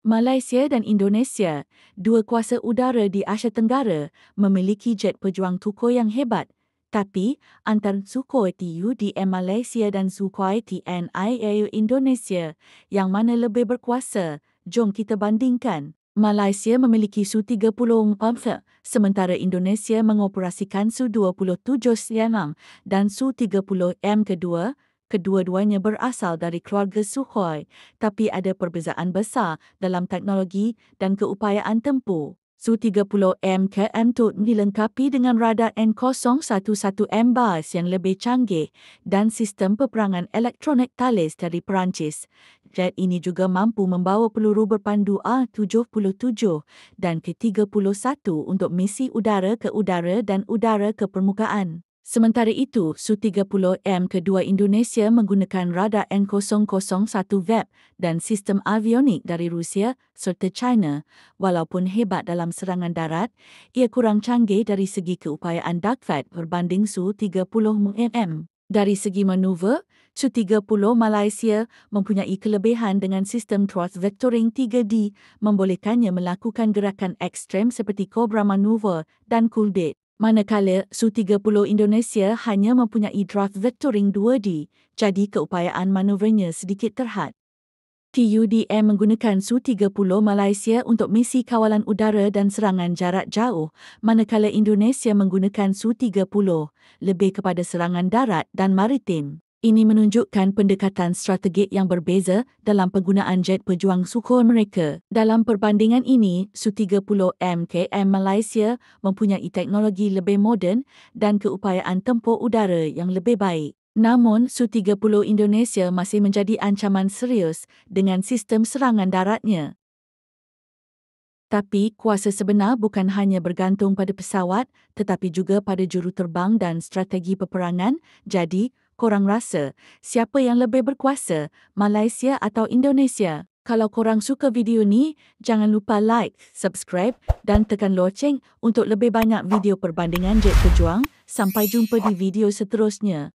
Malaysia dan Indonesia, dua kuasa udara di Asia Tenggara, memiliki jet pejuang Sukhoi yang hebat. Tapi, antara Sukhoi TUDM Malaysia dan Sukhoi TNI Indonesia, yang mana lebih berkuasa? Jom kita bandingkan. Malaysia memiliki Su-30 sementara Indonesia mengoperasikan Su-27 Sianang dan Su-30M kedua. Kedua-duanya berasal dari keluarga Sukhoi, tapi ada perbezaan besar dalam teknologi dan keupayaan tempur. Su-30M KM2 dilengkapi dengan radar N011M BAS yang lebih canggih dan sistem peperangan elektronik talis dari Perancis. Jet ini juga mampu membawa peluru berpandu A-77 dan K-31 untuk misi udara ke udara dan udara ke permukaan. Sementara itu, Su-30M kedua Indonesia menggunakan radar N001 VEP dan sistem avionik dari Rusia serta China. Walaupun hebat dalam serangan darat, ia kurang canggih dari segi keupayaan dogfight berbanding Su-30mm. Dari segi manuver, Su-30 Malaysia mempunyai kelebihan dengan sistem thrust vectoring 3D membolehkannya melakukan gerakan ekstrem seperti Cobra Maneuver dan Cool Dead. Manakala Su-30 Indonesia hanya mempunyai thrust vectoring 2D, jadi keupayaan manuvernya sedikit terhad. TUDM menggunakan Su-30 Malaysia untuk misi kawalan udara dan serangan jarak jauh, manakala Indonesia menggunakan Su-30 lebih kepada serangan darat dan maritim. Ini menunjukkan pendekatan strategik yang berbeza dalam penggunaan jet pejuang Sukhoi mereka. Dalam perbandingan ini, Su-30M KM Malaysia mempunyai teknologi lebih moden dan keupayaan tempur udara yang lebih baik. Namun, Su-30 Indonesia masih menjadi ancaman serius dengan sistem serangan daratnya. Tapi, kuasa sebenar bukan hanya bergantung pada pesawat, tetapi juga pada juruterbang dan strategi peperangan. Jadi, korang rasa, siapa yang lebih berkuasa, Malaysia atau Indonesia? Kalau korang suka video ni, jangan lupa like, subscribe dan tekan loceng untuk lebih banyak video perbandingan jet pejuang. Sampai jumpa di video seterusnya.